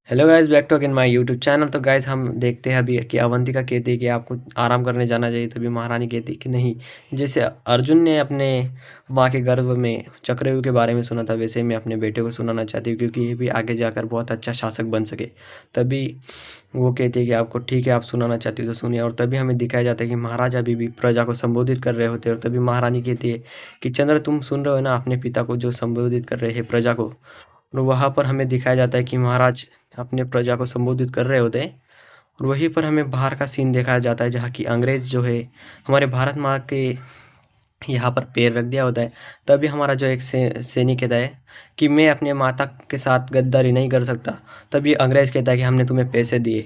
Hello guys, back to again my YouTube channel. तो guys हम देखते हैं अभी कि अवंतिका कहती है कि आपको आराम करने जाना चाहिए, तभी महारानी कहती है कि नहीं। जैसे अर्जुन ने अपने माँ के गर्भ में चक्रव्यूह के बारे में सुना था, वैसे मैं अपने बेटे को सुनाना चाहती हूँ क्योंकि ये भी आगे जाकर बहुत अच्छा शासक बन सके। तभी वो कहती है कि आपको ठीक है, आप सुनाना चाहती हो तो सुनिए। और तभी हमें दिखाया जाता है कि महाराज अभी भी प्रजा को संबोधित कर रहे होते हैं और तभी महारानी कहती है कि चंद्र, तुम सुन रहे हो ना अपने पिता को जो संबोधित कर रहे हैं प्रजा को। और वहाँ पर हमें दिखाया जाता है कि महाराज अपने प्रजा को संबोधित कर रहे होते हैं। और वहीं पर हमें बाहर का सीन दिखाया जाता है जहाँ की अंग्रेज़ जो है हमारे भारत माँ के यहाँ पर पैर रख दिया होता है। तभी हमारा जो एक सैनिक कहता है कि मैं अपने माता के साथ गद्दारी नहीं कर सकता। तभी अंग्रेज़ कहता है कि हमने तुम्हें पैसे दिए।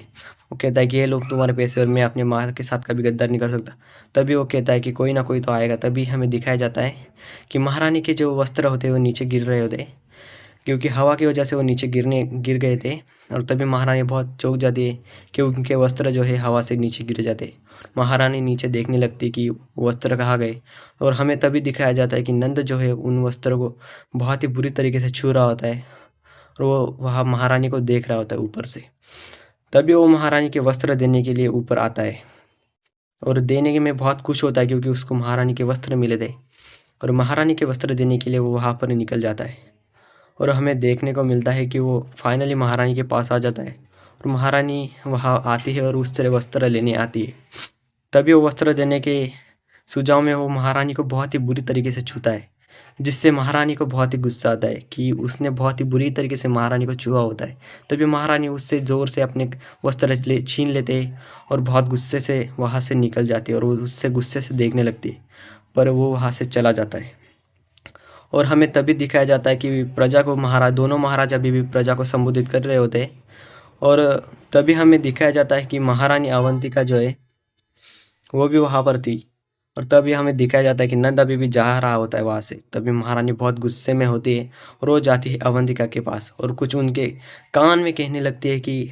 वो कहता है कि ये लोग तुम्हारे पैसे और मैं अपने माँ के साथ कभी गद्दारी नहीं कर सकता। तभी वो कहता है कि कोई ना कोई तो आएगा। तभी हमें दिखाया जाता है कि महारानी के जो वस्त्र होते हैं वो नीचे गिर रहे होते हैं क्योंकि हवा की वजह से वो नीचे गिर गए थे। और तभी महारानी बहुत चौंक जाती है कि उनके वस्त्र जो है हवा से नीचे गिर जाते। महारानी नीचे देखने लगती कि वस्त्र कहाँ गए। और हमें तभी दिखाया जाता है कि नंद जो है उन वस्त्रों को बहुत ही बुरी तरीके से छू रहा होता है और वो वहाँ महारानी को देख रहा होता है ऊपर से। तभी वो महारानी के वस्त्र देने के लिए ऊपर आता है और देने के में बहुत खुश होता है क्योंकि उसको महारानी के वस्त्र मिले थे। और महारानी के वस्त्र देने के लिए वो वहाँ पर निकल जाता है और हमें देखने को मिलता है कि वो फाइनली महारानी के पास आ जाता है और महारानी वहाँ आती है और उससे वस्त्र लेने आती है। तभी वो वस्त्र देने के सुझाव में वो महारानी को बहुत ही बुरी तरीके से छूता है, जिससे महारानी को बहुत ही गुस्सा आता है कि उसने बहुत ही बुरी तरीके से महारानी को छुआ होता है। तभी महारानी उससे ज़ोर से अपने वस्त्र छीन लेते हैं और बहुत गुस्से से वहाँ से निकल जाती है और वो उससे गुस्से से देखने लगती है, पर वो वहाँ से चला जाता है। और हमें तभी दिखाया जाता है कि प्रजा को दोनों महाराज अभी भी प्रजा को संबोधित कर रहे होते हैं। और तभी हमें दिखाया जाता है कि महारानी अवंतिका जो है वो भी वहाँ पर थी। और तभी हमें दिखाया जाता है कि नंद अभी भी जा रहा होता है वहाँ से। तभी महारानी बहुत गुस्से में होती है और वो जाती है अवंतिका के पास और कुछ उनके कान में कहने लगती है कि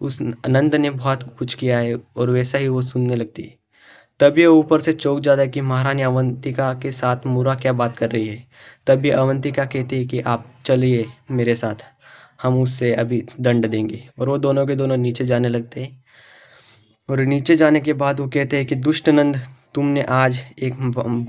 उस नंद ने बहुत कुछ किया है और वैसा ही वो सुनने लगती है। तभी वो ऊपर से चौंक जाता है कि महारानी अवंतिका के साथ मूरा क्या बात कर रही है। तभी अवंतिका कहती है कि आप चलिए मेरे साथ, हम उससे अभी दंड देंगे। और वो दोनों के दोनों नीचे जाने लगते हैं। और नीचे जाने के बाद वो कहते हैं कि दुष्ट नंद, तुमने आज एक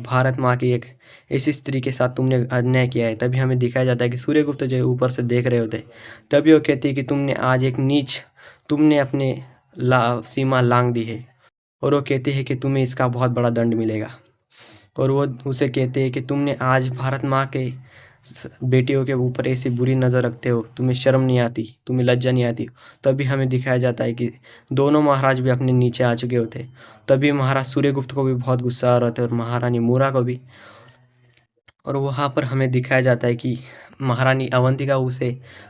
भारत माँ की एक ऐसी स्त्री के साथ तुमने अन्याय किया है। तभी हमें दिखाया जाता है कि सूर्यगुप्त जो है ऊपर से देख रहे होते हैं। तभी वो कहती है कि तुमने आज एक नीच, तुमने अपने सीमा लांघ दी है। और वो कहते हैं कि तुम्हें इसका बहुत बड़ा दंड मिलेगा। और वो उसे कहते हैं कि तुमने आज भारत माँ के बेटियों के ऊपर ऐसी बुरी नज़र रखते हो, तुम्हें शर्म नहीं आती, तुम्हें लज्जा नहीं आती। तभी हमें दिखाया जाता है कि दोनों महाराज भी अपने नीचे आ चुके होते। तभी महाराज सूर्यगुप्त को भी बहुत गुस्सा आ रहा था और महारानी मूरा को भी। और वहाँ पर हमें दिखाया जाता है कि महारानी अवंतिका उसे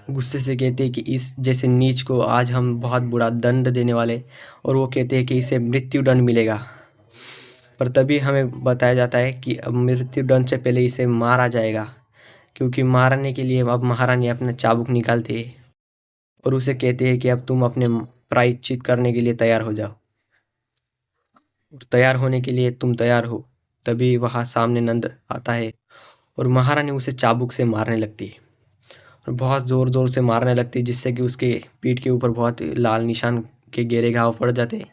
गुस्से से कहती है कि इस जैसे नीच को आज हम बहुत बुरा दंड देने वाले। और वो कहते हैं कि इसे मृत्यु दंड मिलेगा। पर तभी हमें बताया जाता है कि अब मृत्यु दंड से पहले इसे मारा जाएगा, क्योंकि मारने के लिए अब महारानी अपना चाबुक निकालती है और उसे कहती है कि अब तुम अपने प्रायश्चित करने के लिए तैयार हो जाओ। और तैयार होने के लिए तुम तैयार हो। तभी वहाँ सामने नंद आता है और महारानी उसे चाबुक से मारने लगती है और बहुत ज़ोर ज़ोर से मारने लगती है, जिससे कि उसके पीठ के ऊपर बहुत लाल निशान के गहरे घाव पड़ जाते हैं।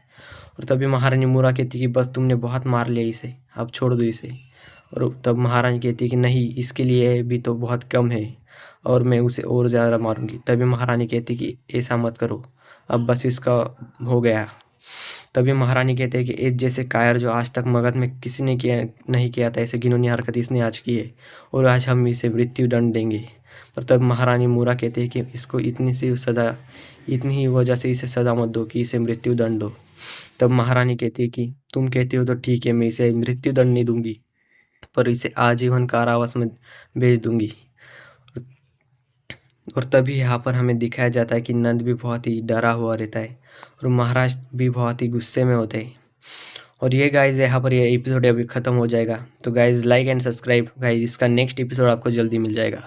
और तभी महारानी मूरा कहती कि बस तुमने बहुत मार लिया इसे, अब छोड़ दो इसे। और तब महारानी कहती कि नहीं, इसके लिए भी तो बहुत कम है और मैं उसे और ज़्यादा मारूंगी। तभी महारानी कहती कि ऐसा मत करो, अब बस इसका हो गया। तभी महारानी कहते हैं कि एक जैसे कायर जो आज तक मगध में किसी ने किया नहीं किया था, ऐसे घिनौनी हरकत इसने आज की है और आज हम इसे मृत्यु दंड देंगे। पर तब महारानी मूरा कहते हैं कि इसको इतनी सी सज़ा, इतनी ही वजह से इसे सज़ा मत दो कि इसे मृत्यु दंड दो। तब महारानी कहती है कि तुम कहती हो तो ठीक है, मैं इसे मृत्यु दंड नहीं दूंगी, पर इसे आजीवन कारावास में भेज दूंगी। और तभी यहाँ पर हमें दिखाया जाता है कि नंद भी बहुत ही डरा हुआ रहता है और महाराज भी बहुत ही गुस्से में होते हैं। और ये गाइज यहाँ पर ये एपिसोड अभी ख़त्म हो जाएगा। तो guys like and subscribe guys, इसका नेक्स्ट एपिसोड आपको जल्दी मिल जाएगा।